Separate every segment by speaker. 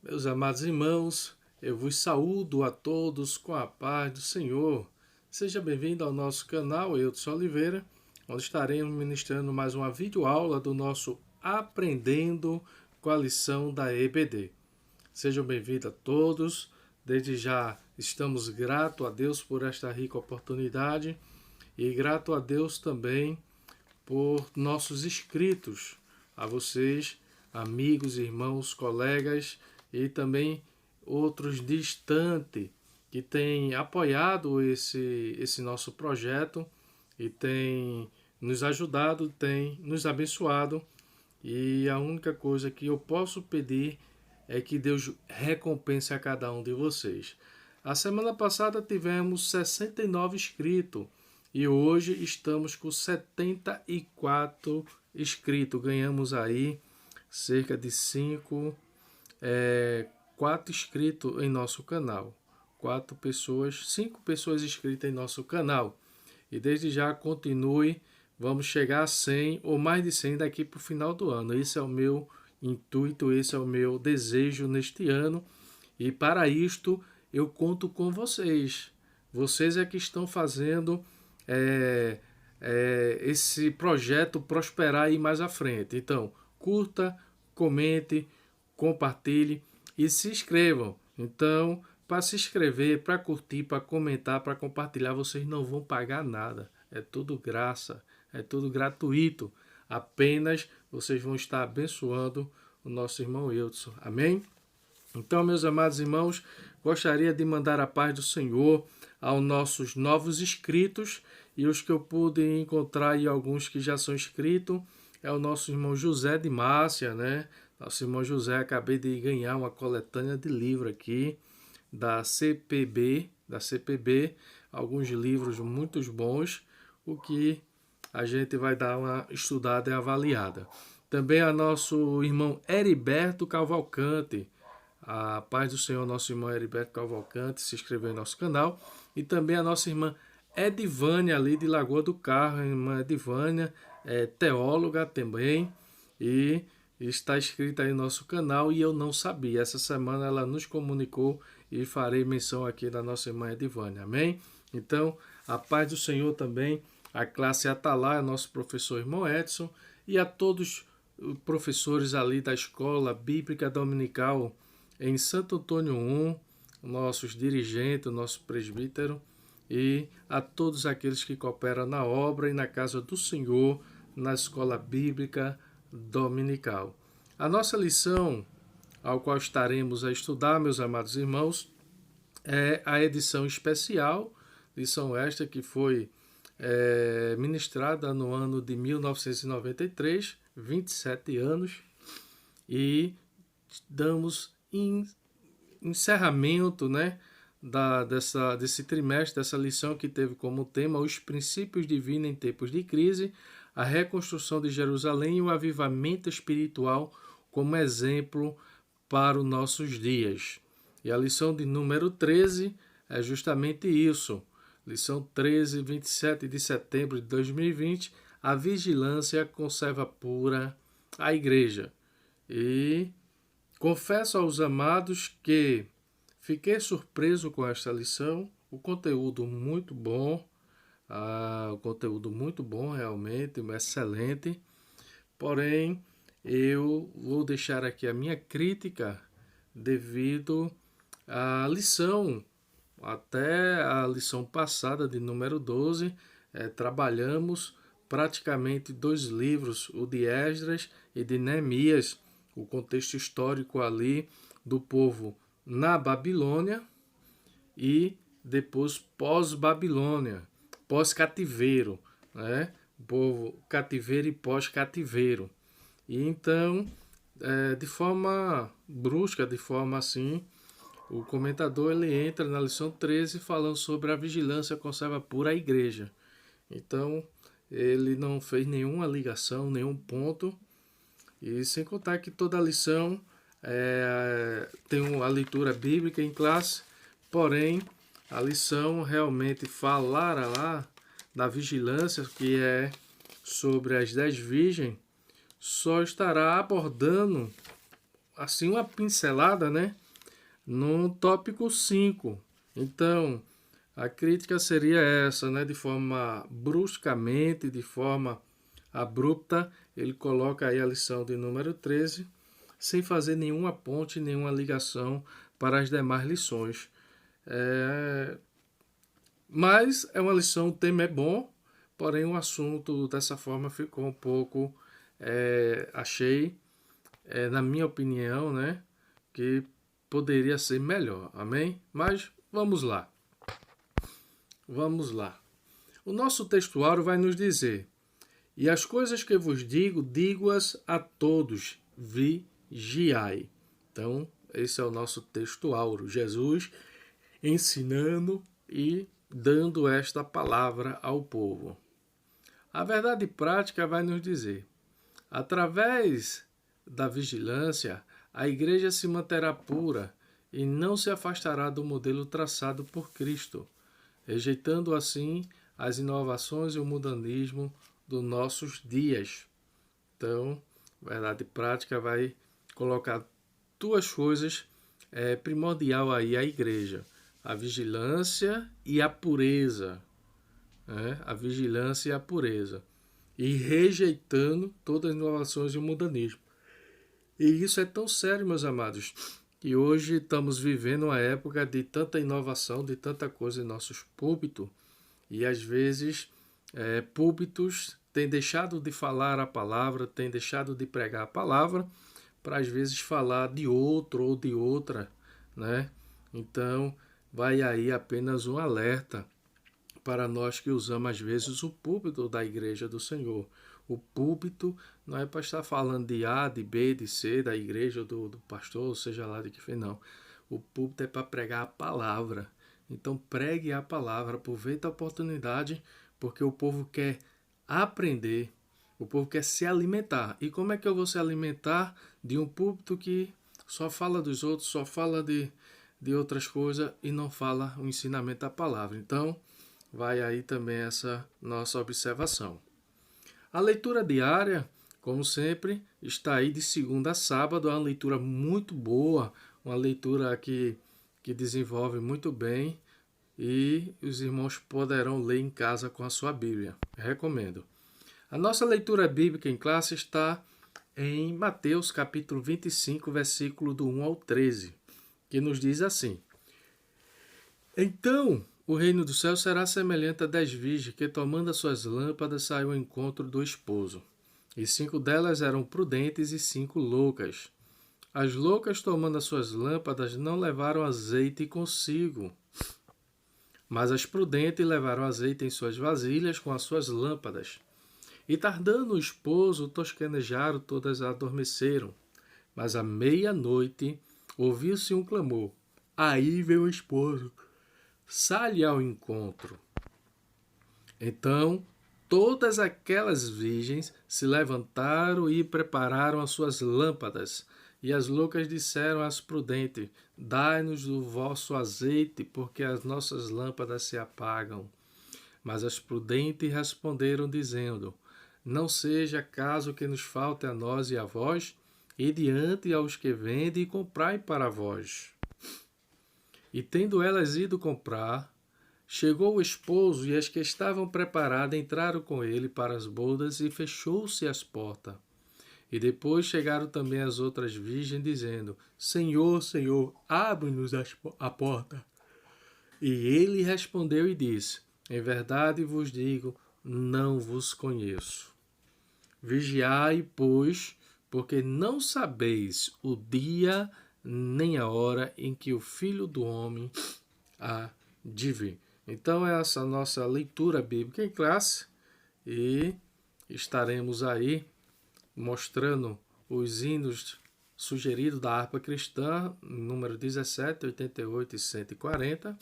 Speaker 1: Meus amados irmãos, eu vos saúdo a todos com a paz do Senhor. Seja bem-vindo ao nosso canal Eudson Oliveira, onde estaremos ministrando mais uma videoaula do nosso Aprendendo com a lição da EBD. Sejam bem-vindos a todos. Desde já estamos gratos a Deus por esta rica oportunidade e grato a Deus também por nossos inscritos, a vocês, amigos, irmãos, colegas e também outros distantes que têm apoiado esse nosso projeto e têm nos ajudado, têm nos abençoado. E a única coisa que eu posso pedir é que Deus recompense a cada um de vocês. A semana passada tivemos 69 inscritos e hoje estamos com 74 inscritos. Ganhamos aí cerca de 4 inscritos em nosso canal. 5 pessoas inscritas em nosso canal. E desde já continue, vamos chegar a 100 ou mais de 100 daqui para o final do ano. Esse é o meu intuito, esse é o meu desejo neste ano. E para isto eu conto com vocês. Vocês é que estão fazendo esse projeto prosperar e ir mais à frente. Então, curta, comente, compartilhe e se inscrevam. Então, para se inscrever, para curtir, para comentar, para compartilhar, vocês não vão pagar nada. É tudo graça, é tudo gratuito. Apenas vocês vão estar abençoando o nosso irmão Eudson. Amém? Então, meus amados irmãos, gostaria de mandar a paz do Senhor aos nossos novos inscritos e os que eu pude encontrar e alguns que já são inscritos. É o nosso irmão José de Márcia, né? Nosso irmão José, acabei de ganhar uma coletânea de livros aqui da CPB, alguns livros muito bons, o que a gente vai dar uma estudada e avaliada. Também a nosso irmão Heriberto Cavalcante, a paz do Senhor, nosso irmão Heriberto Cavalcante, se inscreveu em nosso canal. E também a nossa irmã Edivânia, ali de Lagoa do Carro. A irmã Edivânia é teóloga também e está inscrita aí no nosso canal e eu não sabia. Essa semana ela nos comunicou e farei menção aqui da nossa irmã Edivânia. Amém? Então, a paz do Senhor também, a classe Atalaia, nosso professor irmão Edson e a todos os professores ali da Escola Bíblica Dominical em Santo Antônio 1, nossos dirigentes, nosso presbítero, e a todos aqueles que cooperam na obra e na casa do Senhor, na Escola Bíblica Dominical. A nossa lição, ao qual estaremos a estudar, meus amados irmãos, é a edição especial, lição esta que foi ministrada no ano de 1993, 27 anos, e damos encerramento, né, desse trimestre, dessa lição que teve como tema os princípios divinos em tempos de crise, a reconstrução de Jerusalém e o avivamento espiritual como exemplo para os nossos dias. E a lição de número 13 é justamente isso. Lição 13, 27 de setembro de 2020, a vigilância conserva pura a igreja. E confesso aos amados que fiquei surpreso com esta lição, o conteúdo muito bom, realmente, excelente, porém eu vou deixar aqui a minha crítica devido à lição, até a lição passada de número 12, trabalhamos praticamente 2 livros, o de Esdras e de Neemias, o contexto histórico ali do povo na Babilônia e depois pós-Babilônia, pós-cativeiro, né? Povo cativeiro e pós-cativeiro. E então, de forma brusca, de forma assim, o comentador ele entra na lição 13 falando sobre a vigilância conserva pura a igreja. Então, ele não fez nenhuma ligação, nenhum ponto. E sem contar que toda a lição tem a leitura bíblica em classe, porém a lição realmente falará lá da vigilância, que é sobre as 10 virgens, só estará abordando assim uma pincelada, né, no tópico 5. Então, a crítica seria essa, né, de forma bruscamente, de forma abrupta, ele coloca aí a lição de número 13, sem fazer nenhuma ponte, nenhuma ligação para as demais lições. Mas é uma lição, o tema é bom, porém o assunto dessa forma ficou um pouco, achei, na minha opinião, né, que poderia ser melhor, amém? Mas vamos lá, vamos lá. O nosso textuário vai nos dizer: e as coisas que vos digo, digo-as a todos, vigiai. Então, esse é o nosso textuário, Jesus ensinando e dando esta palavra ao povo. A verdade prática vai nos dizer: através da vigilância, a igreja se manterá pura e não se afastará do modelo traçado por Cristo, rejeitando assim as inovações e o mundanismo dos nossos dias. Então, a verdade prática vai colocar duas coisas primordial aí à igreja: a vigilância e a pureza, né? A vigilância e a pureza, e rejeitando todas as inovações e o mundanismo. E isso é tão sério, meus amados, que hoje estamos vivendo uma época de tanta inovação, de tanta coisa em nossos púlpitos, e às vezes púlpitos têm deixado de falar a palavra, têm deixado de pregar a palavra, para às vezes falar de outro ou de outra, né? Então, vai aí apenas um alerta para nós que usamos às vezes o púlpito da igreja do Senhor. O púlpito não é para estar falando de A, de B, de C, da igreja, do pastor, seja lá de que for, não. O púlpito é para pregar a palavra. Então pregue a palavra, aproveite a oportunidade, porque o povo quer aprender, o povo quer se alimentar. E como é que eu vou se alimentar de um púlpito que só fala dos outros, só fala de outras coisas e não fala o ensinamento da palavra? Então, vai aí também essa nossa observação. A leitura diária, como sempre, está aí de segunda a sábado. É uma leitura muito boa, uma leitura que desenvolve muito bem e os irmãos poderão ler em casa com a sua Bíblia. Recomendo. A nossa leitura bíblica em classe está em Mateus capítulo 25, versículo do 1 ao 13, que nos diz assim: Então o reino do céu será semelhante a 10 virgens que, tomando as suas lâmpadas, saíram ao encontro do esposo. E 5 delas eram prudentes e 5 loucas. As loucas, tomando as suas lâmpadas, não levaram azeite consigo. Mas as prudentes levaram azeite em suas vasilhas com as suas lâmpadas. E tardando o esposo, tosquenejaram, todas adormeceram. Mas à meia-noite ouviu-se um clamor: Aí vem o esposo, sai ao encontro. Então todas aquelas virgens se levantaram e prepararam as suas lâmpadas. E as loucas disseram às prudentes: Dai-nos do vosso azeite, porque as nossas lâmpadas se apagam. Mas as prudentes responderam, dizendo: Não seja caso que nos falte a nós e a vós, e diante aos que vendem e comprai para vós. E tendo elas ido comprar, chegou o esposo, e as que estavam preparadas entraram com ele para as bodas, e fechou-se as portas. E depois chegaram também as outras virgens, dizendo: Senhor, Senhor, abre-nos a porta. E ele respondeu e disse: Em verdade vos digo, não vos conheço. Vigiai, pois, porque não sabeis o dia nem a hora em que o Filho do Homem há de vir. Então, essa nossa leitura bíblica em classe, e estaremos aí mostrando os hinos sugeridos da harpa cristã, número 17, 88 e 140,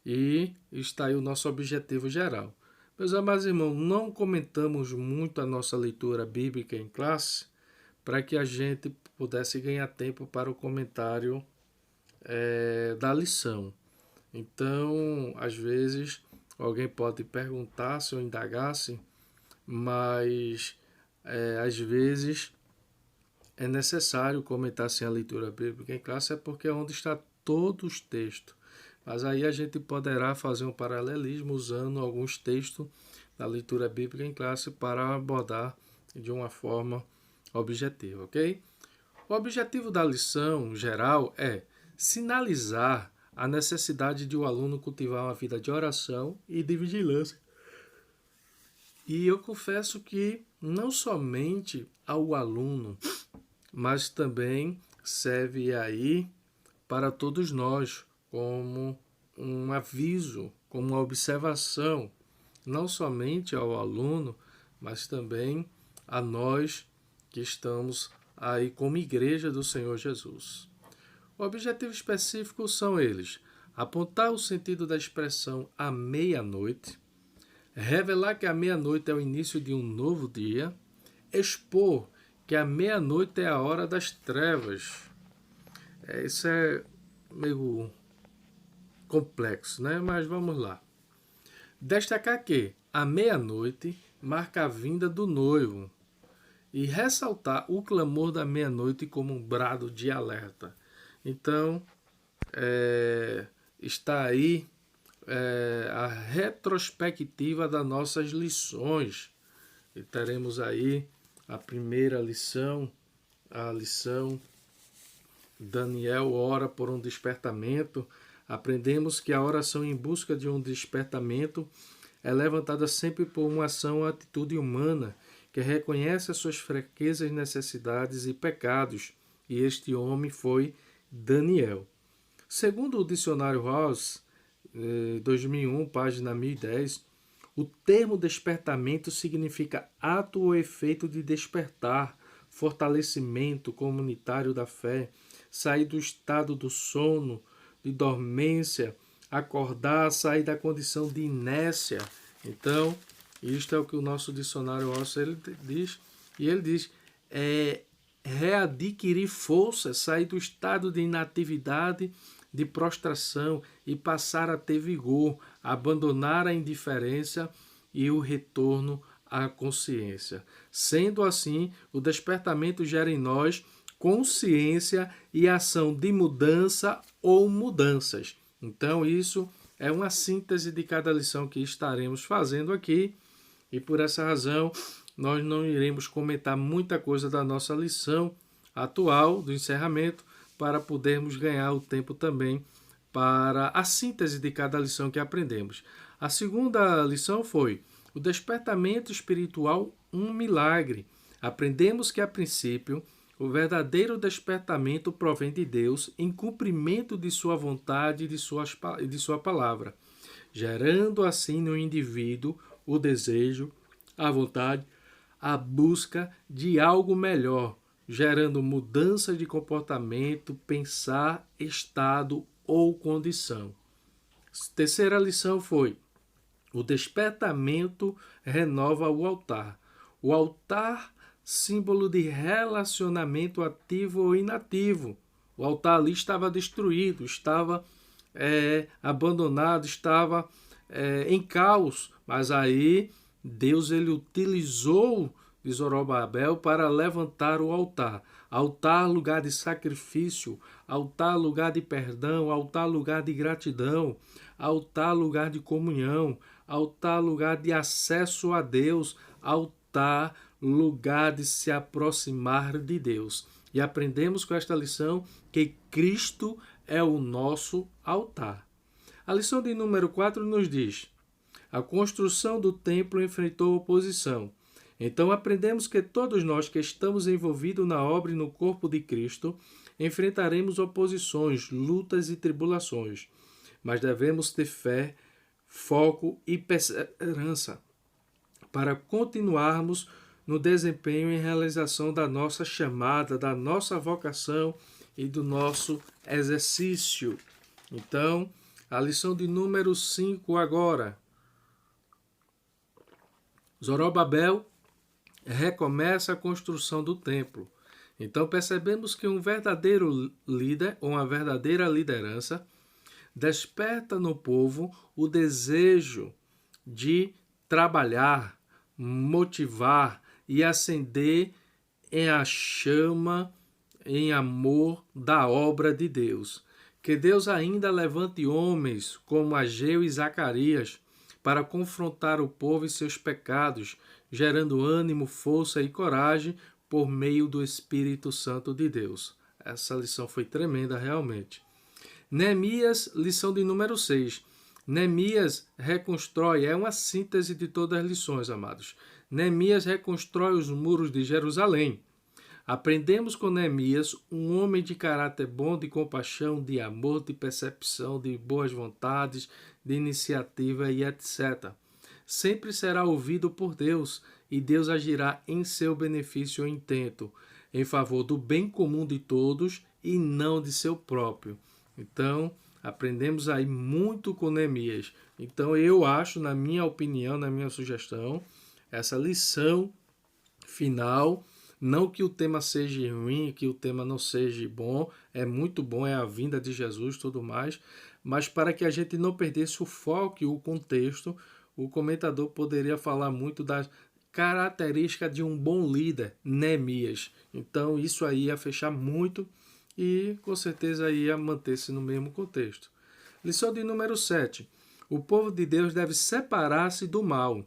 Speaker 1: e está aí o nosso objetivo geral. Meus amados irmãos, não comentamos muito a nossa leitura bíblica em classe para que a gente pudesse ganhar tempo para o comentário da lição. Então, às vezes, alguém pode perguntar se eu indagasse, mas às vezes é necessário comentar assim a leitura bíblica em classe, é porque é onde está todos os textos. Mas aí a gente poderá fazer um paralelismo usando alguns textos da leitura bíblica em classe para abordar de uma forma objetiva, ok? O objetivo da lição geral é sinalizar a necessidade de o aluno cultivar uma vida de oração e de vigilância. E eu confesso que não somente ao aluno, mas também serve aí para todos nós como um aviso, como uma observação, não somente ao aluno, mas também a nós que estamos aí como igreja do Senhor Jesus. O objetivo específico são eles: apontar o sentido da expressão à meia-noite, revelar que a meia-noite é o início de um novo dia, expor que a meia-noite é a hora das trevas. Isso é meio complexo, né? Mas vamos lá. Destacar que a meia-noite marca a vinda do noivo e ressaltar o clamor da meia-noite como um brado de alerta. Então, está aí a retrospectiva das nossas lições. E teremos aí a primeira lição, a lição Daniel ora por um despertamento. Aprendemos que a oração em busca de um despertamento é levantada sempre por uma ação ou atitude humana que reconhece as suas fraquezas, necessidades e pecados. E este homem foi Daniel. Segundo o dicionário Ross, 2001, página 1010, o termo despertamento significa ato ou efeito de despertar, fortalecimento comunitário da fé, sair do estado do sono, de dormência, acordar, sair da condição de inércia. Então, isto é o que o nosso dicionário Ross ele diz. E ele diz, readquirir força, sair do estado de inatividade, de prostração e passar a ter vigor, abandonar a indiferença e o retorno à consciência. Sendo assim, o despertamento gera em nós consciência e ação de mudança ou mudanças. Então, isso é uma síntese de cada lição que estaremos fazendo aqui e por essa razão nós não iremos comentar muita coisa da nossa lição atual, do encerramento, para podermos ganhar o tempo também para a síntese de cada lição que aprendemos. A segunda lição foi o despertamento espiritual, um milagre. Aprendemos que, a princípio, o verdadeiro despertamento provém de Deus em cumprimento de sua vontade e de sua palavra, gerando assim no indivíduo o desejo, a vontade, a busca de algo melhor, gerando mudança de comportamento, pensar, estado ou condição. Terceira lição foi: o despertamento renova o altar. O altar, símbolo de relacionamento ativo ou inativo. O altar ali estava destruído, estava abandonado, estava em caos. Mas aí Deus ele utilizou de Zorobabel para levantar o altar. Altar, lugar de sacrifício. Altar, lugar de perdão. Altar, lugar de gratidão. Altar, lugar de comunhão. Altar, lugar de acesso a Deus. Altar, lugar de se aproximar de Deus. E aprendemos com esta lição que Cristo é o nosso altar. A lição de número 4 nos diz: a construção do templo enfrentou oposição. Então aprendemos que todos nós que estamos envolvidos na obra e no corpo de Cristo enfrentaremos oposições, lutas e tribulações. Mas devemos ter fé, foco e perseverança para continuarmos no desempenho e realização da nossa chamada, da nossa vocação e do nosso exercício. Então, a lição de número 5 agora. Zorobabel recomeça a construção do templo. Então percebemos que um verdadeiro líder ou uma verdadeira liderança desperta no povo o desejo de trabalhar, motivar e acender em a chama, em amor da obra de Deus. Que Deus ainda levante homens como Ageu e Zacarias para confrontar o povo e seus pecados, gerando ânimo, força e coragem por meio do Espírito Santo de Deus. Essa lição foi tremenda realmente. Neemias, lição de número 6. Neemias reconstrói, é uma síntese de todas as lições, amados. Neemias reconstrói os muros de Jerusalém. Aprendemos com Neemias, um homem de caráter bom, de compaixão, de amor, de percepção, de boas vontades, de iniciativa e etc. Sempre será ouvido por Deus e Deus agirá em seu benefício ou intento, em favor do bem comum de todos e não de seu próprio. Então, aprendemos aí muito com Neemias. Então, eu acho, na minha opinião, na minha sugestão, essa lição final, não que o tema seja ruim, que o tema não seja bom, é muito bom, é a vinda de Jesus e tudo mais, mas para que a gente não perdesse o foco e o contexto, o comentador poderia falar muito das características de um bom líder, Neemias. Então isso aí ia fechar muito e com certeza ia manter-se no mesmo contexto. Lição de número 7. O povo de Deus deve separar-se do mal.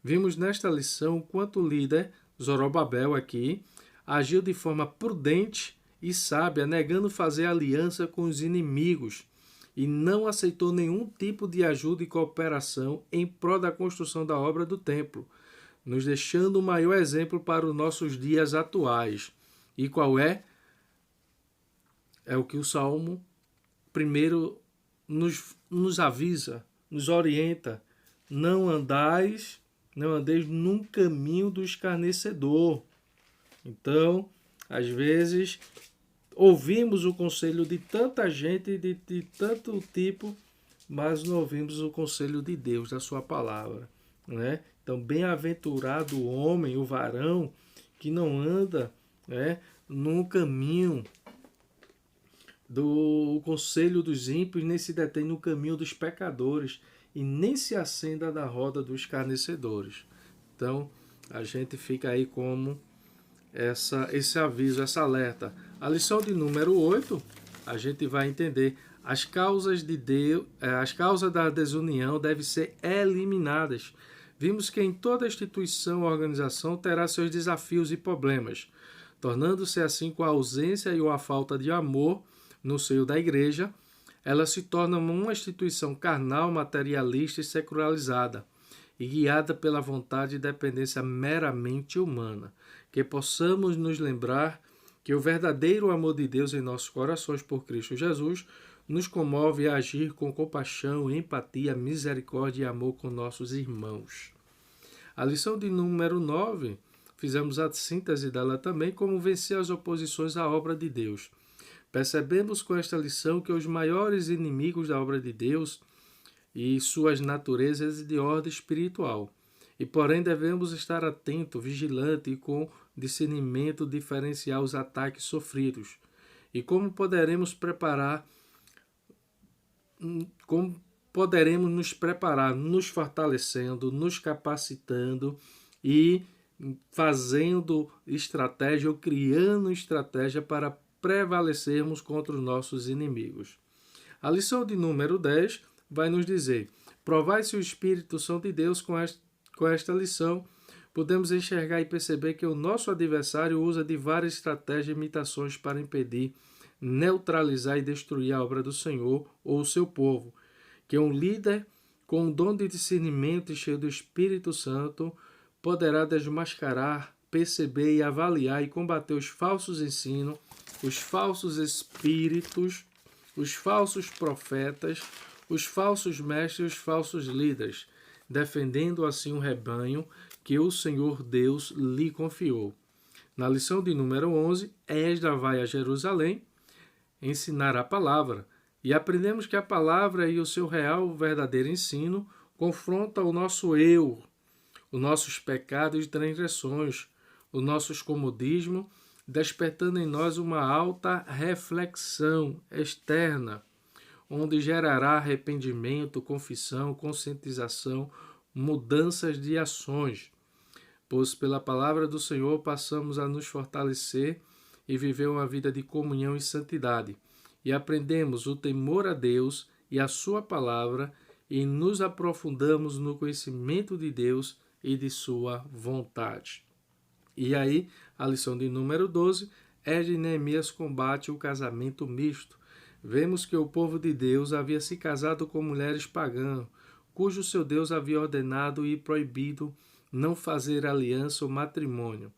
Speaker 1: Vimos nesta lição quanto o líder, Zorobabel aqui, agiu de forma prudente e sábia, negando fazer aliança com os inimigos e não aceitou nenhum tipo de ajuda e cooperação em prol da construção da obra do templo, nos deixando o maior exemplo para os nossos dias atuais. E qual é? É o que o Salmo primeiro nos avisa, nos orienta. Não andeis num caminho do escarnecedor. Então, às vezes, ouvimos o conselho de tanta gente, de tanto tipo, mas não ouvimos o conselho de Deus, da sua palavra. Né? Então, bem-aventurado o homem, o varão, que não anda, né, no caminho do conselho dos ímpios, nem se detém no caminho dos pecadores, e nem se acenda na roda dos escarnecedores. Então, a gente fica aí como esse aviso, essa alerta. A lição de número 8, a gente vai entender as causas da desunião devem ser eliminadas. Vimos que em toda instituição ou organização terá seus desafios e problemas, tornando-se assim com a ausência ou a falta de amor no seio da igreja, ela se torna uma instituição carnal, materialista e secularizada, e guiada pela vontade e dependência meramente humana. Que possamos nos lembrar que o verdadeiro amor de Deus em nossos corações por Cristo Jesus nos comove a agir com compaixão, empatia, misericórdia e amor com nossos irmãos. A lição de número 9, fizemos a síntese dela também, como vencer as oposições à obra de Deus. Percebemos com esta lição que os maiores inimigos da obra de Deus e suas naturezas de ordem espiritual. E porém devemos estar atentos, vigilantes e com discernimento diferenciar os ataques sofridos. E como poderemos nos preparar, nos fortalecendo, nos capacitando e fazendo estratégia ou criando estratégia para prevalecermos contra os nossos inimigos. A lição de número 10 vai nos dizer: provai se o Espírito são de Deus. Com esta lição, podemos enxergar e perceber que o nosso adversário usa de várias estratégias e imitações para impedir, neutralizar e destruir a obra do Senhor ou o seu povo, que um líder com o dom de discernimento e cheio do Espírito Santo poderá desmascarar, perceber e avaliar e combater os falsos ensinos, os falsos espíritos, os falsos profetas, os falsos mestres e os falsos líderes, defendendo assim o rebanho que o Senhor Deus lhe confiou. Na lição de número 11, Esdras vai a Jerusalém ensinar a palavra, e aprendemos que a palavra e o seu real, verdadeiro ensino confrontam o nosso eu, os nossos pecados e transgressões, os nossos comodismos, despertando em nós uma alta reflexão externa, onde gerará arrependimento, confissão, conscientização, mudanças de ações. pois pela palavra do Senhor passamos a nos fortalecer e viver uma vida de comunhão e santidade. E aprendemos o temor a Deus e a sua palavra e nos aprofundamos no conhecimento de Deus e de sua vontade. E aí, a lição de número 12 é de Neemias combate o casamento misto. Vemos que o povo de Deus havia se casado com mulheres pagãs, cujo seu Deus havia ordenado e proibido não fazer aliança ou matrimônio.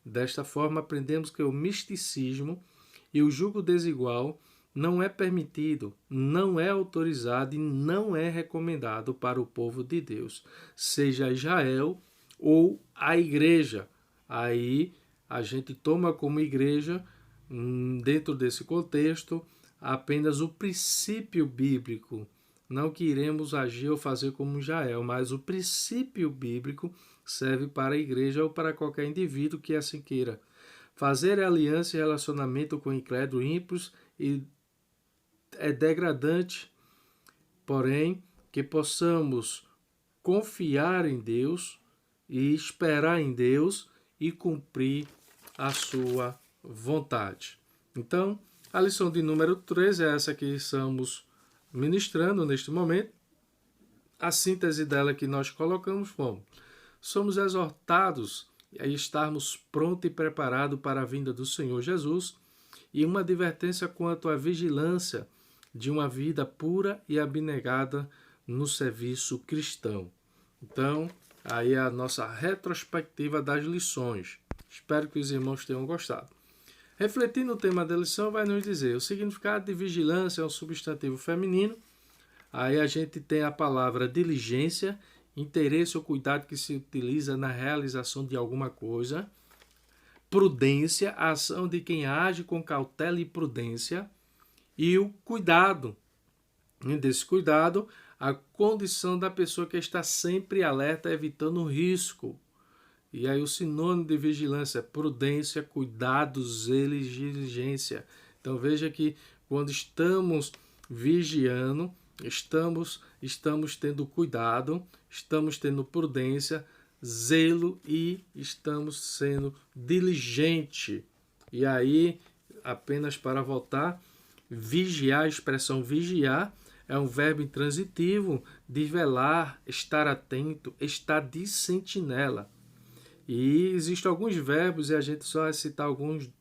Speaker 1: Desta forma, aprendemos que o misticismo e o jugo desigual não é permitido, não é autorizado e não é recomendado para o povo de Deus, seja Israel ou a igreja. Aí a gente toma como igreja, dentro desse contexto, apenas o princípio bíblico. Não que iremos agir ou fazer como Israel, mas o princípio bíblico serve para a igreja ou para qualquer indivíduo que assim queira. Fazer aliança e relacionamento com incrédulos ímpios é degradante, porém, que possamos confiar em Deus e esperar em Deus e cumprir a sua vontade. Então, a lição de número 13 é essa que estamos ministrando neste momento. A síntese dela que nós colocamos foi: somos exortados a estarmos prontos e preparados para a vinda do Senhor Jesus e uma advertência quanto à vigilância de uma vida pura e abnegada no serviço cristão. Então, aí é a nossa retrospectiva das lições. Espero que os irmãos tenham gostado. Refletindo o tema da lição, vai nos dizer: o significado de vigilância é um substantivo feminino. Aí a gente tem a palavra diligência, interesse ou cuidado que se utiliza na realização de alguma coisa. Prudência, a ação de quem age com cautela e prudência. E o cuidado. E desse cuidado, a condição da pessoa que está sempre alerta, evitando o risco. E aí o sinônimo de vigilância é prudência, cuidado, zelo e diligência. Então veja que quando estamos vigiando, estamos tendo cuidado, estamos tendo prudência, zelo e estamos sendo diligente. E aí, apenas para voltar, vigiar, a expressão vigiar é um verbo intransitivo de velar, estar atento, estar de sentinela. E existem alguns verbos, e a gente só vai citar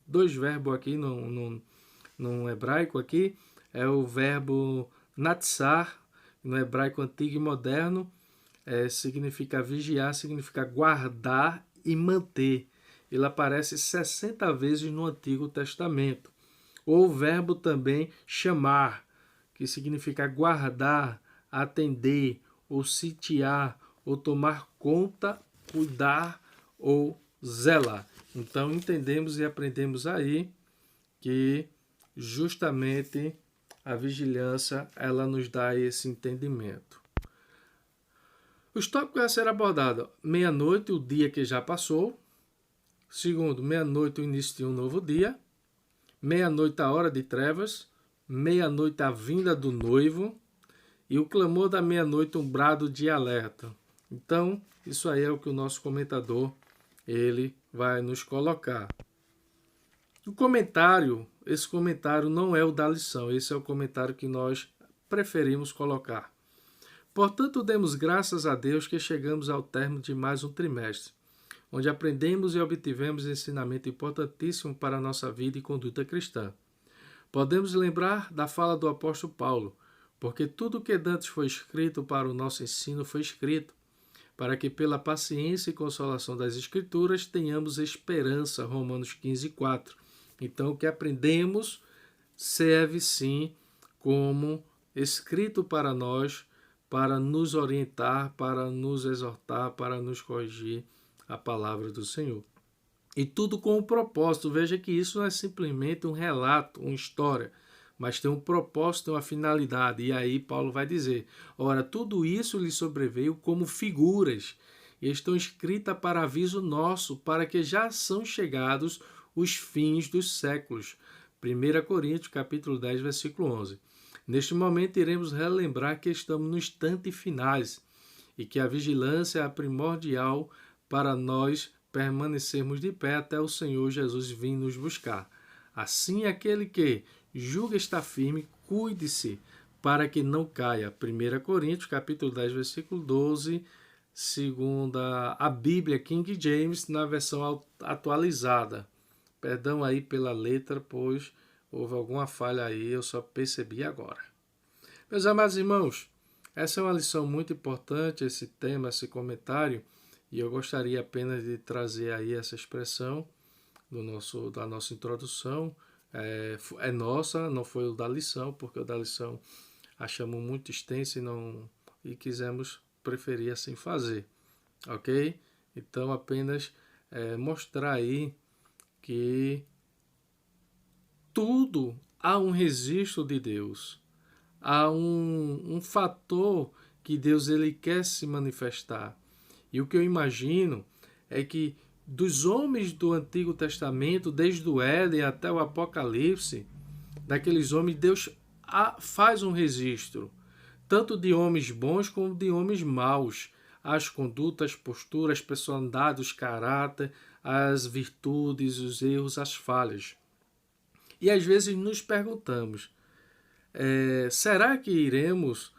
Speaker 1: dois verbos aqui no hebraico aqui. É o verbo natsar, no hebraico antigo e moderno, significa vigiar, significa guardar e manter. Ele aparece 60 vezes no Antigo Testamento. Ou o verbo também chamar, que significa guardar, atender, ou sitiar, ou tomar conta, cuidar ou zelar. Então entendemos e aprendemos aí que justamente a vigilância ela nos dá esse entendimento. Os tópicos a ser abordados: meia-noite, o dia que já passou. Segundo, meia-noite, o início de um novo dia. Meia-noite, a hora de trevas. Meia-noite, a vinda do noivo. E o clamor da meia-noite, um brado de alerta. Então, isso aí é o que o nosso comentador ele vai nos colocar. Esse comentário não é o da lição, esse é o comentário que nós preferimos colocar. Portanto, demos graças a Deus que chegamos ao término de mais um trimestre, onde aprendemos e obtivemos ensinamento importantíssimo para a nossa vida e conduta cristã. Podemos lembrar da fala do apóstolo Paulo: porque tudo o que dantes foi escrito para o nosso ensino foi escrito, para que pela paciência e consolação das Escrituras tenhamos esperança. Romanos 15:4. Então, o que aprendemos serve sim como escrito para nós, para nos orientar, para nos exortar, para nos corrigir a palavra do Senhor. E tudo com um propósito. Veja que isso não é simplesmente um relato, uma história, mas tem um propósito, uma finalidade. E aí Paulo vai dizer: ora, tudo isso lhe sobreveio como figuras, e estão escritas para aviso nosso, para que já são chegados os fins dos séculos. 1 Coríntios, capítulo 10, versículo 11. Neste momento iremos relembrar que estamos no instante finais, e que a vigilância é a primordial para nós permanecermos de pé até o Senhor Jesus vir nos buscar. Assim, aquele que julga estar firme, cuide-se para que não caia. 1 Coríntios, capítulo 10, versículo 12, segunda a Bíblia King James, na versão atualizada. Perdão aí pela letra, pois houve alguma falha aí, eu só percebi agora. Meus amados irmãos, essa é uma lição muito importante, esse tema, esse comentário, e eu gostaria apenas de trazer aí essa expressão da nossa introdução. É nossa, não foi o da lição, porque o da lição achamos muito extenso e quisemos preferir assim fazer, ok? Então apenas mostrar aí que tudo há um registro de Deus, há um fator que Deus ele quer se manifestar. E o que eu imagino é que dos homens do Antigo Testamento, desde o Éden até o Apocalipse, daqueles homens, Deus faz um registro, tanto de homens bons como de homens maus, as condutas, as posturas, as personalidades, os caráter, as virtudes, os erros, as falhas. E às vezes nos perguntamos, será que iremos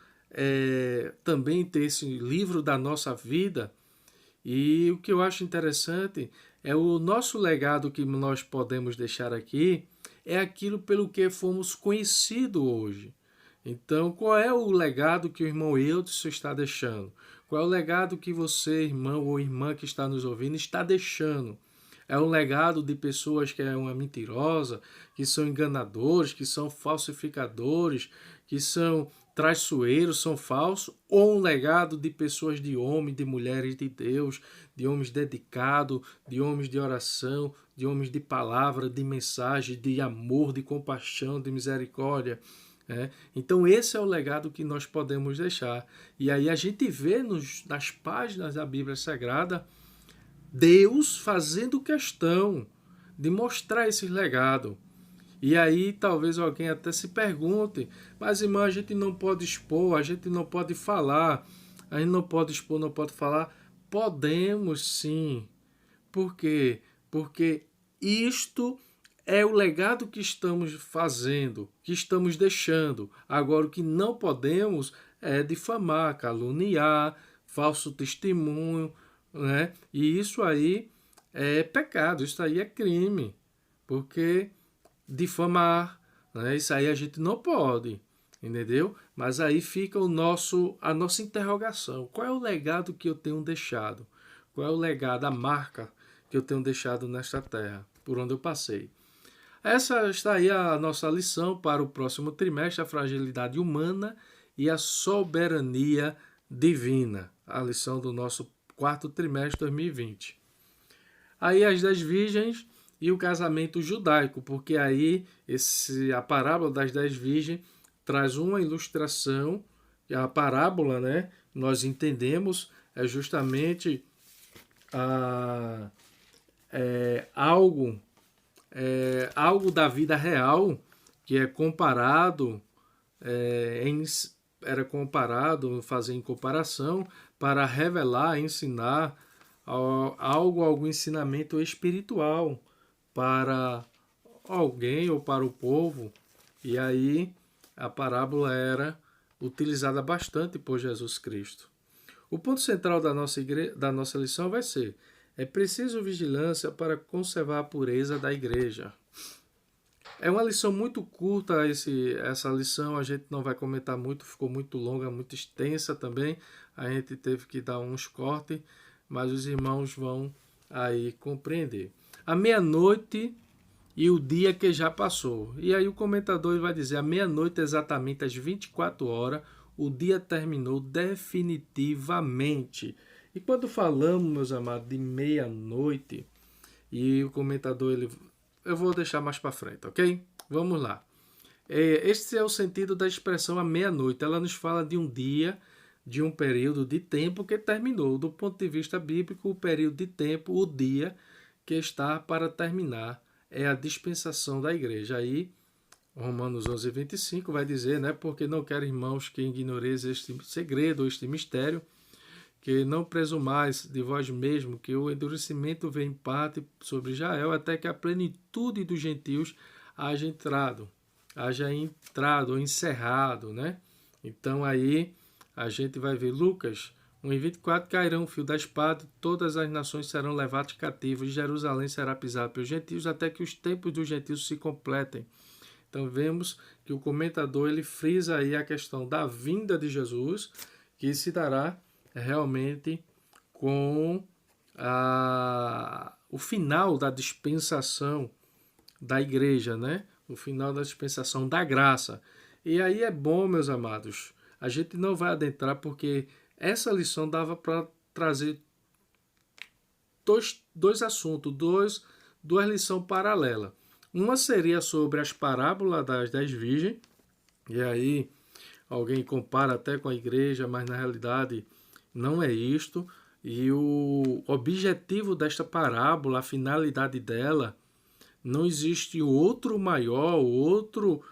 Speaker 1: também ter esse livro da nossa vida? E o que eu acho interessante é o nosso legado que nós podemos deixar aqui é aquilo pelo que fomos conhecidos hoje. Então, qual é o legado que o irmão Eudson está deixando? Qual é o legado que você, irmão ou irmã que está nos ouvindo, está deixando? É um legado de pessoas que é uma mentirosa, que são enganadores, que são falsificadores, que são traiçoeiros, são falsos? Ou um legado de pessoas de homens, de mulheres de Deus, de homens dedicados, de homens de oração, de homens de palavra, de mensagem, de amor, de compaixão, de misericórdia? Então esse é o legado que nós podemos deixar. E aí a gente vê nas páginas da Bíblia Sagrada Deus fazendo questão de mostrar esse legado. E aí talvez alguém até se pergunte, mas irmão, a gente não pode expor, a gente não pode falar, a gente não pode expor, não pode falar. Podemos sim. Por quê? Porque isto é o legado que estamos fazendo, que estamos deixando. Agora, o que não podemos é difamar, caluniar, falso testemunho, né? E isso aí é pecado, isso aí é crime, porque difamar, né? Isso aí a gente não pode, entendeu? Mas aí fica a nossa interrogação. Qual é o legado que eu tenho deixado? Qual é o legado, a marca que eu tenho deixado nesta terra, por onde eu passei? Essa está aí a nossa lição para o próximo trimestre, a fragilidade humana e a soberania divina. A lição do nosso quarto trimestre de 2020. Aí as 10 virgens e o casamento judaico, porque aí a parábola das 10 virgens traz uma ilustração, e a parábola, né, nós entendemos, é justamente algo da vida real que é comparado, era comparado, fazer em comparação, para revelar, ensinar algum ensinamento espiritual para alguém ou para o povo. E aí a parábola era utilizada bastante por Jesus Cristo. O ponto central da nossa lição vai ser: é preciso vigilância para conservar a pureza da igreja. É uma lição muito curta essa lição, a gente não vai comentar muito, ficou muito longa, muito extensa também. A gente teve que dar uns cortes, mas os irmãos vão aí compreender. A meia-noite e o dia que já passou. E aí o comentador vai dizer, à meia-noite, exatamente às 24 horas, o dia terminou definitivamente. E quando falamos, meus amados, de meia-noite, e o comentador, eu vou deixar mais para frente, ok? Vamos lá. Este é o sentido da expressão à meia-noite. Ela nos fala de um dia, de um período de tempo que terminou. Do ponto de vista bíblico, o período de tempo, o dia que está para terminar, é a dispensação da igreja. Aí, Romanos 11, 25 vai dizer, né? Porque não quero, irmãos, que ignoreis este segredo, este mistério, que não presumais de vós mesmo, que o endurecimento vem em parte sobre Israel, até que a plenitude dos gentios haja entrado ou encerrado, né? Então aí a gente vai ver Lucas 1:24, cairão o fio da espada, todas as nações serão levadas cativas, e Jerusalém será pisada pelos gentios, até que os tempos dos gentios se completem. Então vemos que o comentador ele frisa aí a questão da vinda de Jesus, que se dará realmente com o final da dispensação da igreja, né? O final da dispensação da graça. E aí é bom, meus amados, a gente não vai adentrar porque essa lição dava para trazer dois assuntos, duas lições paralelas. Uma seria sobre as parábolas das 10 virgens, e aí alguém compara até com a igreja, mas na realidade não é isto. E o objetivo desta parábola, a finalidade dela, não existe outro maior, outro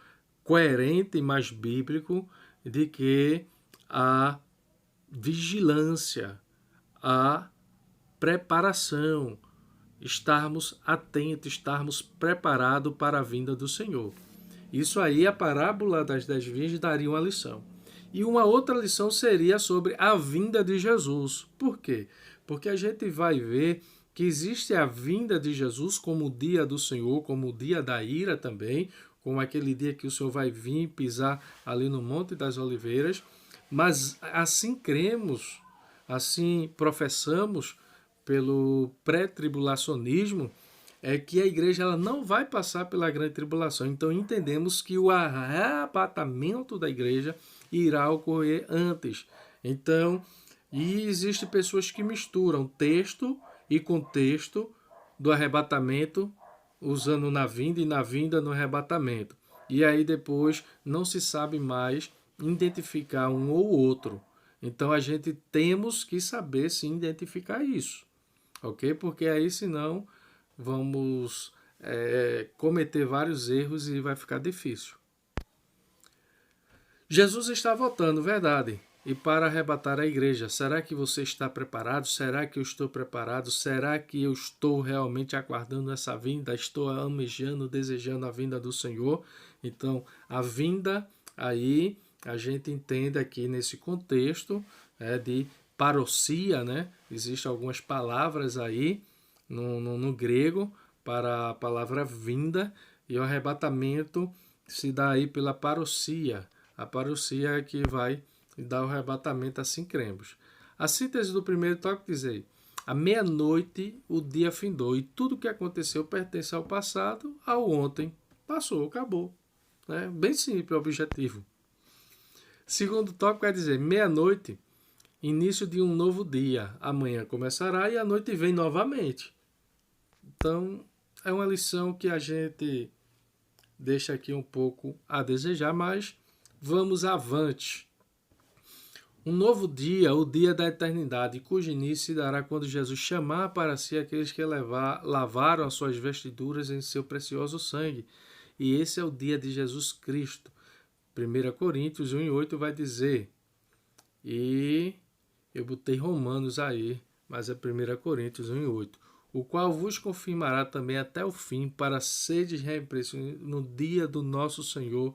Speaker 1: coerente e mais bíblico de que a vigilância, a preparação, estarmos atentos, estarmos preparados para a vinda do Senhor. Isso aí, a parábola das 10 virgens daria uma lição. E uma outra lição seria sobre a vinda de Jesus. Por quê? Porque a gente vai ver que existe a vinda de Jesus como o dia do Senhor, como o dia da ira também, como aquele dia que o Senhor vai vir pisar ali no Monte das Oliveiras. Mas assim cremos, assim professamos pelo pré-tribulacionismo, é que a igreja ela não vai passar pela grande tribulação. Então entendemos que o arrebatamento da igreja irá ocorrer antes. Então, e existem pessoas que misturam texto e contexto do arrebatamento, usando na vinda e na vinda no arrebatamento. E aí depois não se sabe mais identificar um ou outro. Então a gente temos que saber sim identificar isso, ok? Porque aí senão vamos cometer vários erros e vai ficar difícil. Jesus está voltando, verdade, e para arrebatar a igreja. Será que você está preparado? Será que eu estou preparado? Será que eu estou realmente aguardando essa vinda? Estou almejando, desejando a vinda do Senhor? Então, a vinda aí, a gente entende aqui nesse contexto de parousia, né? Existem algumas palavras aí no grego para a palavra vinda, e o arrebatamento se dá aí pela parousia. A parousia é que vai dar o arrebatamento, assim cremos. A síntese do primeiro tópico diz aí: à meia-noite o dia findou, e tudo o que aconteceu pertence ao passado, ao ontem. Passou, acabou. Né? Bem simples o objetivo. Segundo tópico quer dizer: meia-noite, início de um novo dia. Amanhã começará e a noite vem novamente. Então, é uma lição que a gente deixa aqui um pouco a desejar, mas vamos avante. Um novo dia, o dia da eternidade, cujo início se dará quando Jesus chamar para si aqueles que lavaram as suas vestiduras em seu precioso sangue. E esse é o dia de Jesus Cristo. 1 Coríntios 1:8 vai dizer, e eu botei Romanos aí, mas é 1 Coríntios 1:8, o qual vos confirmará também até o fim, para seres repreensíveis no dia do nosso Senhor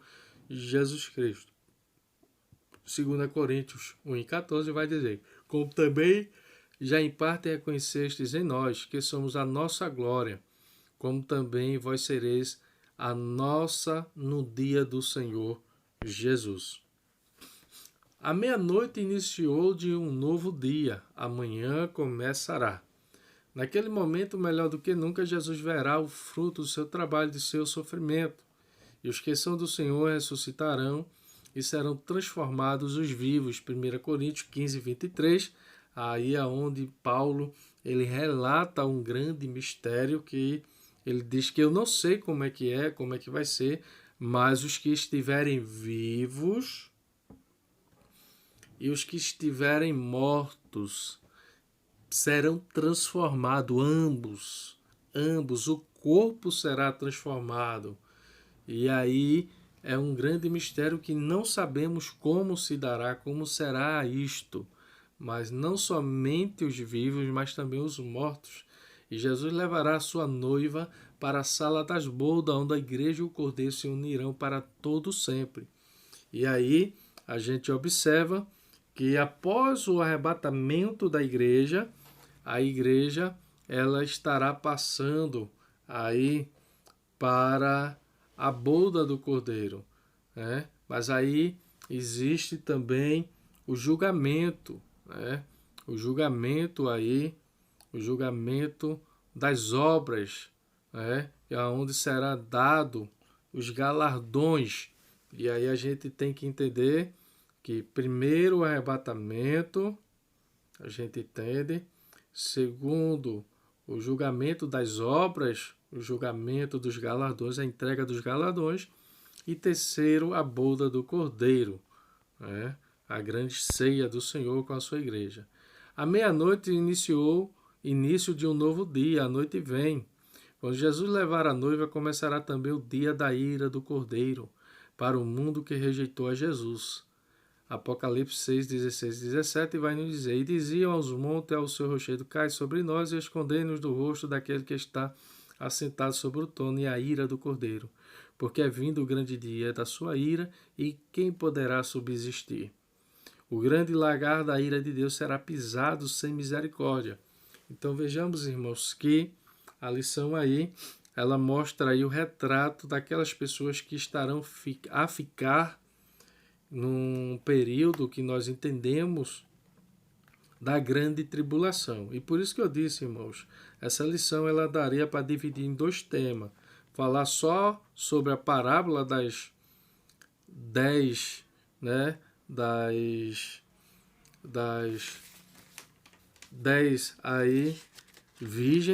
Speaker 1: Jesus Cristo. 2 Coríntios 1:14 vai dizer, como também já em parte reconhecestes em nós, que somos a nossa glória, como também vós sereis a nossa no dia do Senhor Jesus. A meia-noite iniciou de um novo dia, amanhã começará. Naquele momento, melhor do que nunca, Jesus verá o fruto do seu trabalho, de seu sofrimento. E os que são do Senhor ressuscitarão e serão transformados os vivos. 1 Coríntios 15:23, aí é onde Paulo ele relata um grande mistério que ele diz que eu não sei como é que vai ser, mas os que estiverem vivos e os que estiverem mortos serão transformados, ambos, o corpo será transformado. E aí é um grande mistério que não sabemos como se dará, como será isto, mas não somente os vivos, mas também os mortos. E Jesus levará a sua noiva para a sala das bodas, onde a igreja e o cordeiro se unirão para todo sempre. E aí a gente observa que após o arrebatamento da igreja, a igreja ela estará passando aí para a boda do cordeiro, né? Mas aí existe também o julgamento, né? O julgamento aí, o julgamento das obras, né? É onde será dado os galardões. E aí a gente tem que entender que primeiro o arrebatamento, a gente entende, segundo o julgamento das obras, o julgamento dos galardões, a entrega dos galardões, e terceiro, a boda do Cordeiro, né? A grande ceia do Senhor com a sua igreja. A meia-noite iniciou início de um novo dia, a noite vem. Quando Jesus levar a noiva, começará também o dia da ira do Cordeiro para o mundo que rejeitou a Jesus. Apocalipse 6, 16 e 17 vai nos dizer: E diziam aos montes e ao seu rochedo: Cai sobre nós e escondei-nos do rosto daquele que está assentado sobre o trono e a ira do Cordeiro. Porque é vindo o grande dia da sua ira, e quem poderá subsistir? O grande lagar da ira de Deus será pisado sem misericórdia. Então vejamos, irmãos, que a lição aí, ela mostra aí o retrato daquelas pessoas que estarão a ficar num período que nós entendemos da grande tribulação. E por isso que eu disse, irmãos, essa lição ela daria para dividir em dois temas. Falar só sobre a parábola das 10, né, das 10 aí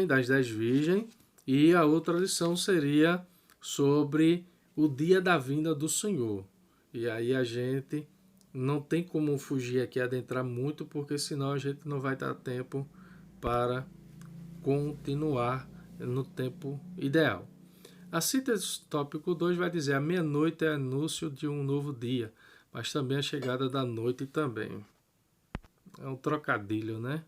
Speaker 1: das 10 virgens, e a outra lição seria sobre o dia da vinda do Senhor. E aí a gente não tem como fugir aqui, adentrar muito, porque senão a gente não vai dar tempo para continuar no tempo ideal. A síntese tópico 2 vai dizer: a meia-noite é anúncio de um novo dia, mas também a chegada da noite também. É um trocadilho, né?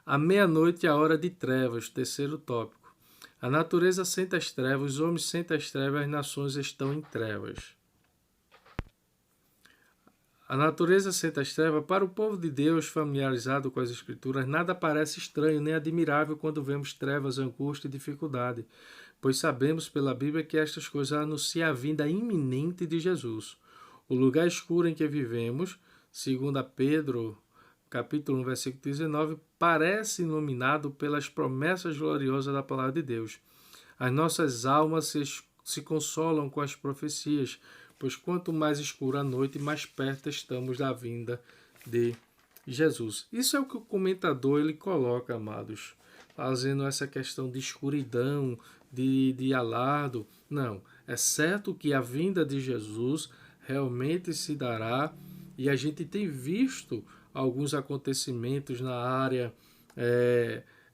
Speaker 1: A meia-noite é a hora de trevas, terceiro tópico. A natureza sente as trevas, os homens sentem as trevas, as nações estão em trevas. A natureza sente as trevas. Para o povo de Deus, familiarizado com as Escrituras, nada parece estranho nem admirável quando vemos trevas, angústia e dificuldade, pois sabemos pela Bíblia que estas coisas anunciam a vinda iminente de Jesus. O lugar escuro em que vivemos, segundo Pedro, capítulo 1, versículo 19, parece iluminado pelas promessas gloriosas da palavra de Deus. As nossas almas se consolam com as profecias, pois quanto mais escura a noite, mais perto estamos da vinda de Jesus. Isso é o que o comentador ele coloca, amados, fazendo essa questão de escuridão, de alardo. Não, é certo que a vinda de Jesus realmente se dará, e a gente tem visto alguns acontecimentos na área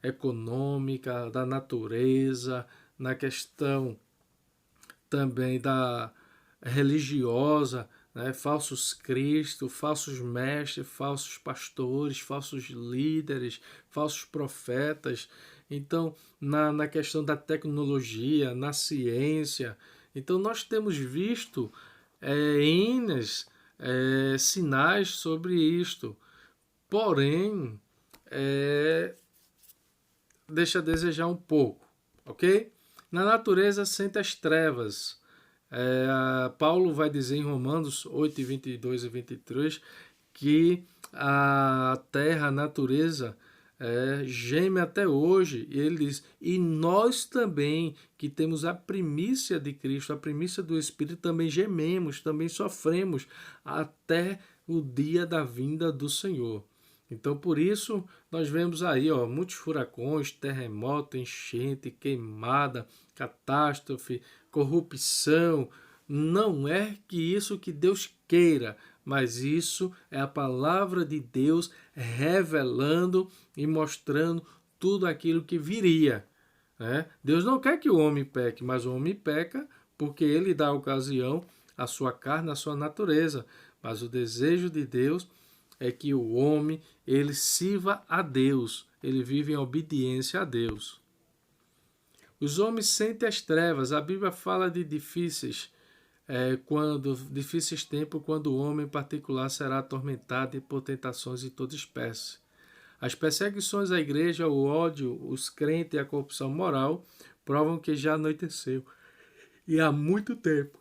Speaker 1: econômica, da natureza, na questão também da religiosa, né? Falsos cristos, falsos mestres, falsos pastores, falsos líderes, falsos profetas. Então, na questão da tecnologia, na ciência, então nós temos visto sinais sobre isto. Porém, deixa a desejar um pouco, ok? Na natureza sente as trevas. Paulo vai dizer em Romanos 8, 22 e 23 que a terra, a natureza, geme até hoje. E ele diz: e nós também, que temos a primícia de Cristo, a primícia do Espírito, também gememos, também sofremos até o dia da vinda do Senhor. Então, por isso, nós vemos aí muitos furacões, terremoto, enchente, queimada, catástrofe, corrupção. Não é que isso que Deus queira, mas isso é a palavra de Deus revelando e mostrando tudo aquilo que viria. Né? Deus não quer que o homem peque, mas o homem peca porque ele dá ocasião à sua carne, à sua natureza. Mas o desejo de Deus é que o homem, ele sirva a Deus, ele vive em obediência a Deus. Os homens sentem as trevas, a Bíblia fala de difíceis tempos, quando o homem em particular será atormentado por tentações de toda espécie. As perseguições à igreja, o ódio, os crentes e a corrupção moral provam que já anoiteceu. E há muito tempo.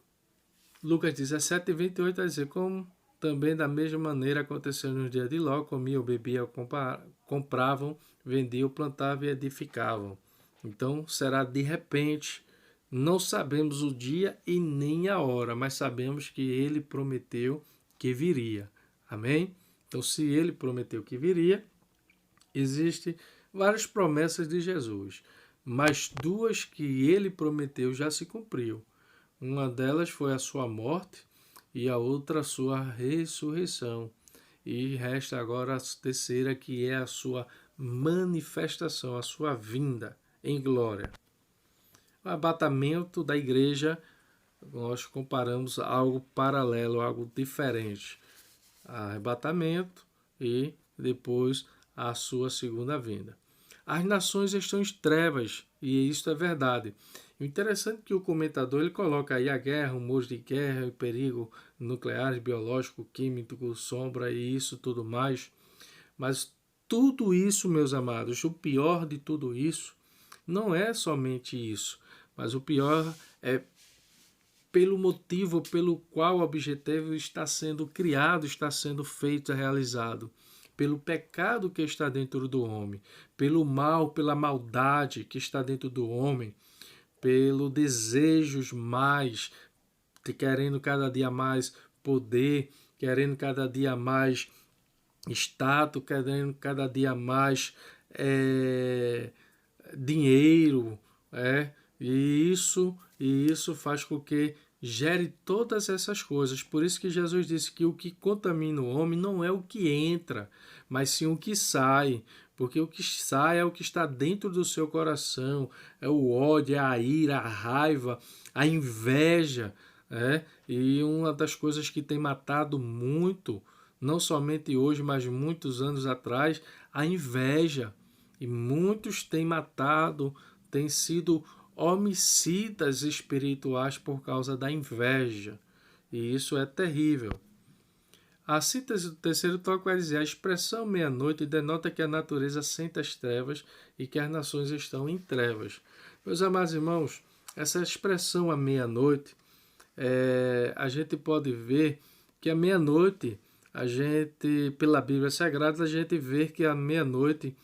Speaker 1: Lucas 17:28 vai dizer, como também da mesma maneira aconteceu nos dias de Ló, comiam, bebiam, compravam, vendiam, plantavam e edificavam. Então será de repente, não sabemos o dia e nem a hora, mas sabemos que ele prometeu que viria. Amém? Então se ele prometeu que viria, existem várias promessas de Jesus, mas duas que ele prometeu já se cumpriu. Uma delas foi a sua morte e a outra a sua ressurreição. E resta agora a terceira, que é a sua manifestação, a sua vinda em glória. O arrebatamento da igreja, nós comparamos algo paralelo, algo diferente. Arrebatamento e depois a sua segunda vinda. As nações estão em trevas, e isso é verdade. O interessante é que o comentador ele coloca aí a guerra, rumores de guerra, o perigo nuclear, biológico, químico, sombra e isso tudo mais. Mas tudo isso, meus amados, o pior de tudo isso não é somente isso, mas o pior é pelo motivo pelo qual o objetivo está sendo criado, está sendo feito, realizado. Pelo pecado que está dentro do homem, pelo mal, pela maldade que está dentro do homem, pelo desejos mais, querendo cada dia mais poder, querendo cada dia mais status, querendo cada dia mais dinheiro, e isso faz com que gere todas essas coisas. Por isso que Jesus disse que o que contamina o homem não é o que entra, mas sim o que sai. Porque o que sai é o que está dentro do seu coração, é o ódio, é a ira, a raiva, a inveja. E uma das coisas que tem matado muito, não somente hoje, mas muitos anos atrás, a inveja. E muitos têm matado, têm sido homicidas espirituais por causa da inveja. E isso é terrível. A síntese do terceiro tópico vai dizer: a expressão meia-noite denota que a natureza sente as trevas e que as nações estão em trevas. Meus amados irmãos, essa expressão a meia-noite, a gente pode ver que a meia-noite, pela Bíblia Sagrada, a gente vê que a meia-noite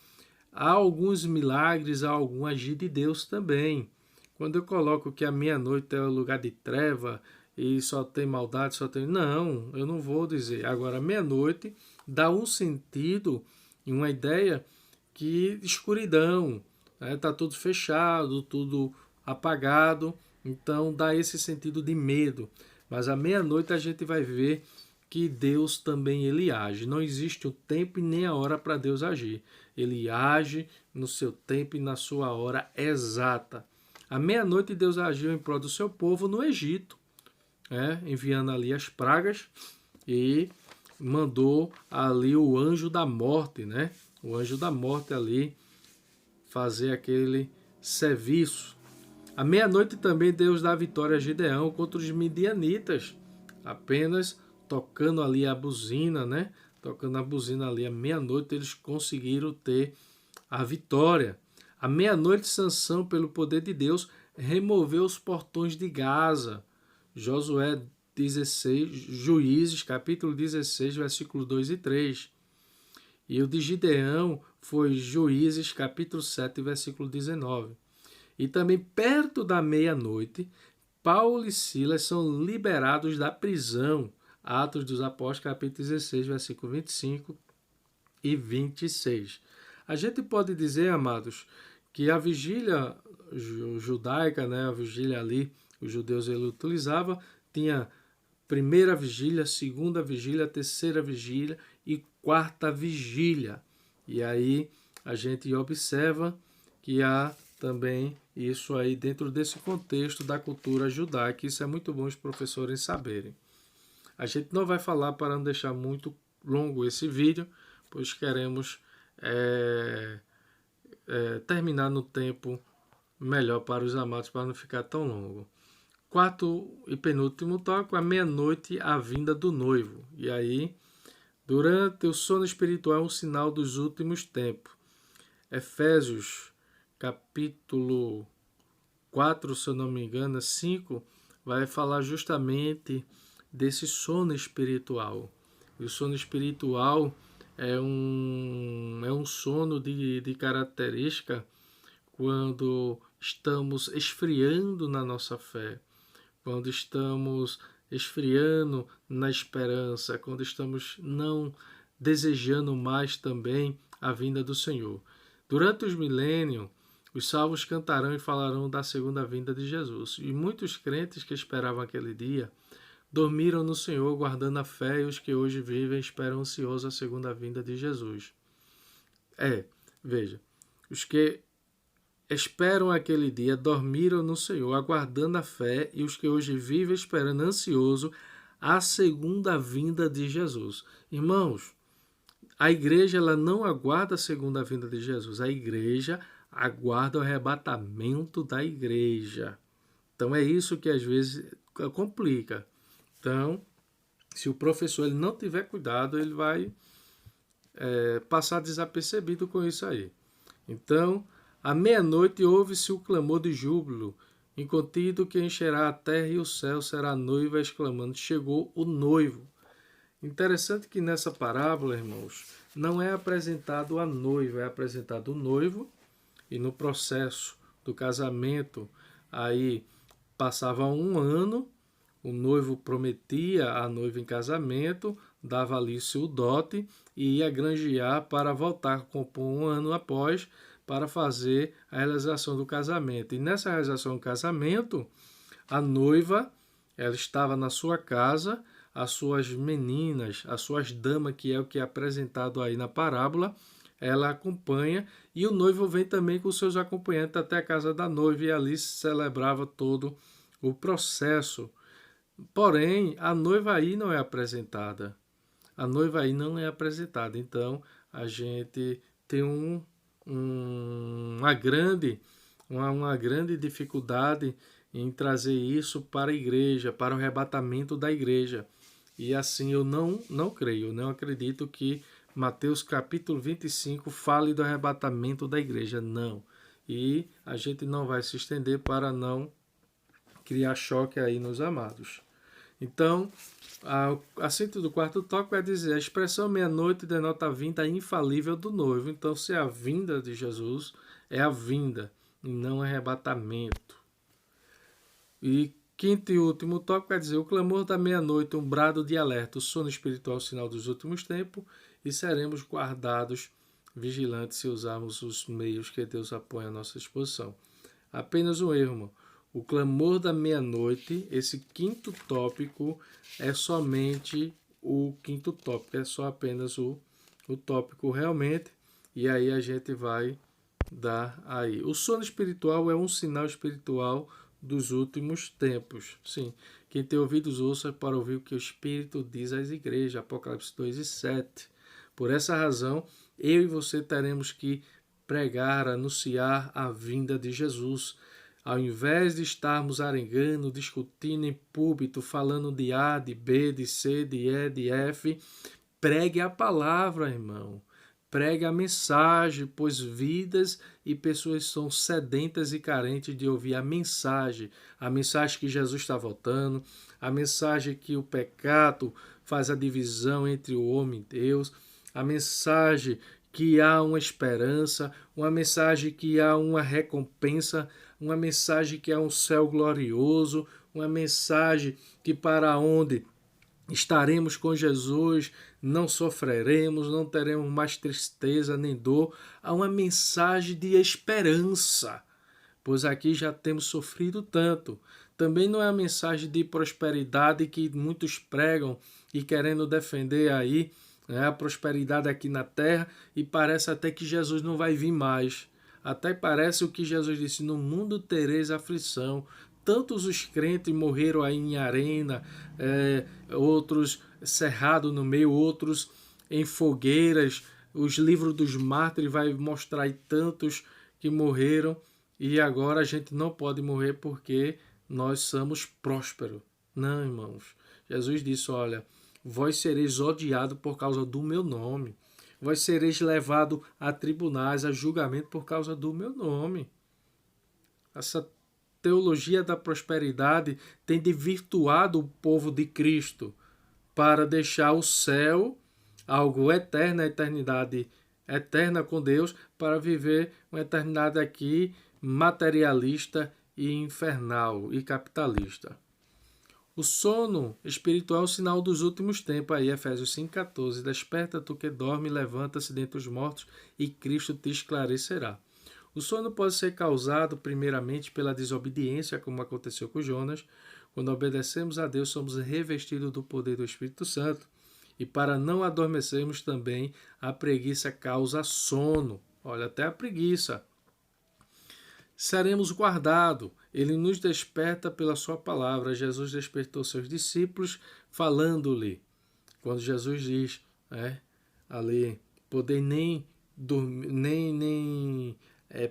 Speaker 1: há alguns milagres, há algum agir de Deus também. Quando eu coloco que a meia-noite é o lugar de treva e só tem maldade, só tem... Não, eu não vou dizer. Agora, meia-noite dá um sentido e uma ideia que escuridão, tá tudo fechado, tudo apagado, então dá esse sentido de medo. Mas à meia-noite a gente vai ver que Deus também ele age. Não existe o tempo e nem a hora para Deus agir. Ele age no seu tempo e na sua hora exata. À meia-noite Deus agiu em prol do seu povo no Egito, enviando ali as pragas e mandou ali o anjo da morte, o anjo da morte ali fazer aquele serviço. À meia-noite também Deus dá vitória a Gideão contra os midianitas, apenas tocando ali a buzina, tocando a buzina ali à meia-noite eles conseguiram ter a vitória. À meia-noite, Sansão, pelo poder de Deus, removeu os portões de Gaza. Josué 16, Juízes, capítulo 16, versículo 2 e 3. E o de Gideão foi Juízes, capítulo 7, versículo 19. E também perto da meia-noite, Paulo e Silas são liberados da prisão. Atos dos Apóstolos, capítulo 16, versículo 25 e 26. A gente pode dizer, amados, que a vigília judaica, a vigília ali, os judeus ele utilizava, tinha primeira vigília, segunda vigília, terceira vigília e quarta vigília. E aí a gente observa que há também isso aí dentro desse contexto da cultura judaica. Isso é muito bom os professores saberem. A gente não vai falar para não deixar muito longo esse vídeo, pois queremos terminar no tempo melhor para os amados, para não ficar tão longo. Quarto e penúltimo tópico, a meia-noite, a vinda do noivo. E aí, durante o sono espiritual, é um sinal dos últimos tempos. Efésios, capítulo 4, se eu não me engano, 5, vai falar justamente desse sono espiritual. E o sono espiritual é um sono de característica quando estamos esfriando na nossa fé, quando estamos esfriando na esperança, quando estamos não desejando mais também a vinda do Senhor. Durante os milênios, os salvos cantarão e falarão da segunda vinda de Jesus. E muitos crentes que esperavam aquele dia dormiram no Senhor, guardando a fé, e os que hoje vivem esperam ansiosos a segunda vinda de Jesus. Veja, os que esperam aquele dia dormiram no Senhor, aguardando a fé, e os que hoje vivem esperando ansioso a segunda vinda de Jesus. Irmãos, a igreja ela não aguarda a segunda vinda de Jesus, a igreja aguarda o arrebatamento da igreja. Então é isso que às vezes complica. Então, se o professor ele não tiver cuidado, ele vai passar desapercebido com isso aí. Então, à meia-noite ouve-se o clamor de júbilo, incontido que encherá a terra e o céu será a noiva, exclamando, chegou o noivo. Interessante que nessa parábola, irmãos, não é apresentado a noiva, é apresentado o noivo, e no processo do casamento, aí passava um ano, o noivo prometia a noiva em casamento, dava ali seu dote e ia granjear para voltar compor um ano após para fazer a realização do casamento. E nessa realização do casamento, a noiva ela estava na sua casa, as suas meninas, as suas damas, que é o que é apresentado aí na parábola, ela acompanha e o noivo vem também com seus acompanhantes até a casa da noiva e ali se celebrava todo o processo. Porém, a noiva aí não é apresentada. A noiva aí não é apresentada. Então, a gente tem uma grande dificuldade em trazer isso para a igreja, para o arrebatamento da igreja. E assim eu não creio, não acredito que Mateus capítulo 25 fale do arrebatamento da igreja, não. E a gente não vai se estender para não criar choque aí nos amados. Então, a síntese do quarto tópico é dizer, a expressão meia-noite denota a vinda infalível do noivo. Então, se é a vinda de Jesus, é a vinda e não arrebatamento. E quinto e último tópico é dizer, o clamor da meia-noite, um brado de alerta, o sono espiritual, sinal dos últimos tempos, e seremos guardados vigilantes se usarmos os meios que Deus apoia à nossa disposição. Apenas um erro, irmão. O clamor da meia-noite, esse quinto tópico, é somente o quinto tópico, é só apenas o tópico realmente, e aí a gente vai dar aí. O sono espiritual é um sinal espiritual dos últimos tempos. Sim, quem tem ouvidos ouça para ouvir o que o Espírito diz às igrejas, Apocalipse 2:7. Por essa razão, eu e você teremos que pregar, anunciar a vinda de Jesus. Ao invés de estarmos arengando, discutindo em púlpito, falando de A, de B, de C, de E, de F, pregue a palavra, irmão. Pregue a mensagem, pois vidas e pessoas são sedentas e carentes de ouvir a mensagem que Jesus está voltando, a mensagem que o pecado faz a divisão entre o homem e Deus, a mensagem que há uma esperança, uma mensagem que há uma recompensa, uma mensagem que há um céu glorioso, uma mensagem que para onde estaremos com Jesus, não sofreremos, não teremos mais tristeza nem dor. Há uma mensagem de esperança, pois aqui já temos sofrido tanto. Também não é a mensagem de prosperidade que muitos pregam e querendo defender aí, a prosperidade aqui na terra, e parece até que Jesus não vai vir mais. Até parece o que Jesus disse, no mundo tereis aflição. Tantos os crentes morreram aí em arena, outros cerrados no meio, outros em fogueiras. Os livros dos mártires vai mostrar aí tantos que morreram e agora a gente não pode morrer porque nós somos prósperos. Não, irmãos. Jesus disse, olha, vós sereis odiados por causa do meu nome. Vós sereis levados a tribunais, a julgamento por causa do meu nome. Essa teologia da prosperidade tem desvirtuado o povo de Cristo para deixar o céu, algo eterno, a eternidade eterna com Deus, para viver uma eternidade aqui materialista e infernal e capitalista. O sono espiritual é o sinal dos últimos tempos, aí Efésios 5,14. Desperta tu que dorme, levanta-se dentre os mortos e Cristo te esclarecerá. O sono pode ser causado primeiramente pela desobediência, como aconteceu com Jonas. Quando obedecemos a Deus, somos revestidos do poder do Espírito Santo. E para não adormecermos também, a preguiça causa sono. Olha, até a preguiça. Seremos guardados. Ele nos desperta pela sua palavra. Jesus despertou seus discípulos falando-lhe. Quando Jesus diz, ali, poder nem dormir, nem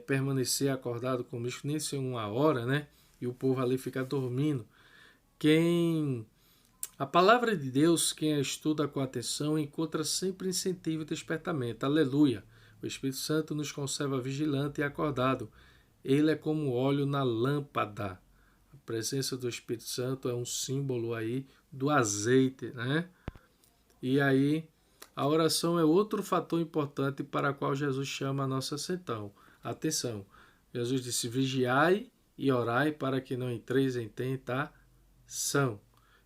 Speaker 1: permanecer acordado comigo, nem ser uma hora, né? E o povo ali fica dormindo. A palavra de Deus, quem a estuda com atenção, encontra sempre incentivo e despertamento. Aleluia! O Espírito Santo nos conserva vigilante e acordado. Ele é como óleo na lâmpada. A presença do Espírito Santo é um símbolo aí do azeite, né? E aí, a oração é outro fator importante para o qual Jesus chama a nossa atenção. Jesus disse, vigiai e orai para que não entreis em tentação.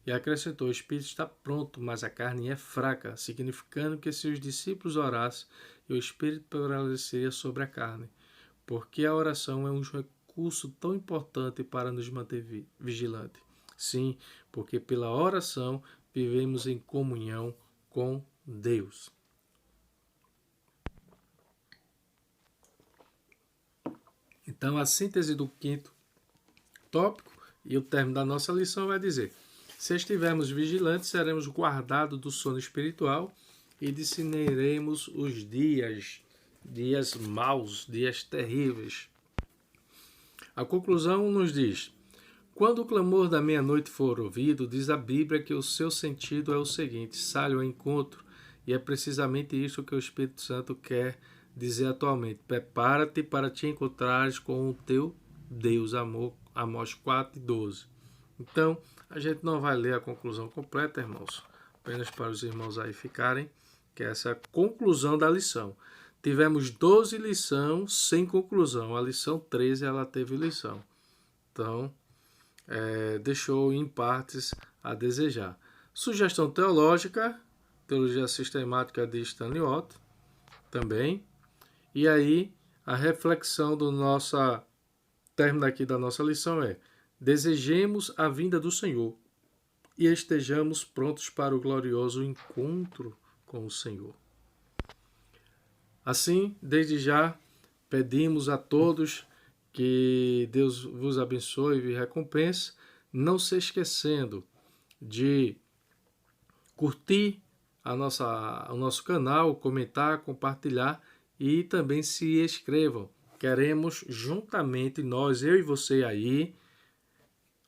Speaker 1: E acrescentou, o Espírito está pronto, mas a carne é fraca, significando que se os discípulos orassem, o Espírito prevaleceria sobre a carne. Porque a oração é um recurso tão importante para nos manter vigilantes. Sim, porque pela oração vivemos em comunhão com Deus. Então, a síntese do 5º tópico e o término da nossa lição vai dizer: se estivermos vigilantes, seremos guardados do sono espiritual e discerniremos os dias maus, dias terríveis. A conclusão nos diz: quando o clamor da meia-noite for ouvido, diz a Bíblia que o seu sentido é o seguinte: sai ao encontro. E é precisamente isso que o Espírito Santo quer dizer atualmente. Prepara-te para te encontrares com o teu Deus. Amós 4:12. Então, a gente não vai ler a conclusão completa, irmãos. Apenas para os irmãos aí ficarem, que é essa conclusão da lição. Tivemos 12 lições sem conclusão. A lição 13, ela teve lição. Então, deixou em partes a desejar. Sugestão teológica, Teologia Sistemática de Stanley Ott, também. E aí, a reflexão do término aqui da nossa lição é: desejemos a vinda do Senhor e estejamos prontos para o glorioso encontro com o Senhor. Assim, desde já, pedimos a todos que Deus vos abençoe e recompense, não se esquecendo de curtir o nosso canal, comentar, compartilhar e também se inscrevam. Queremos juntamente, eu e você aí,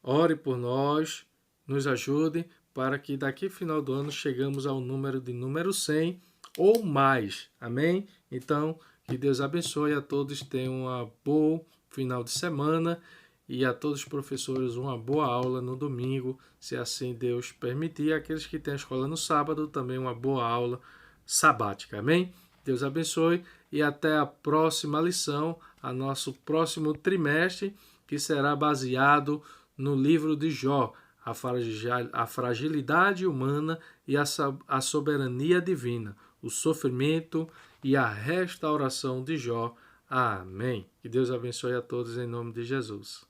Speaker 1: ore por nós, nos ajude para que daqui final do ano chegamos ao número 100 ou mais. Amém? Então, que Deus abençoe a todos, tenham um bom final de semana e a todos os professores uma boa aula no domingo, se assim Deus permitir. Aqueles que têm a escola no sábado, também uma boa aula sabática. Amém? Deus abençoe e até a próxima lição, a nosso próximo trimestre, que será baseado no livro de Jó, a fragilidade humana e a soberania divina, o sofrimento e a restauração de Jó. Amém. Que Deus abençoe a todos em nome de Jesus.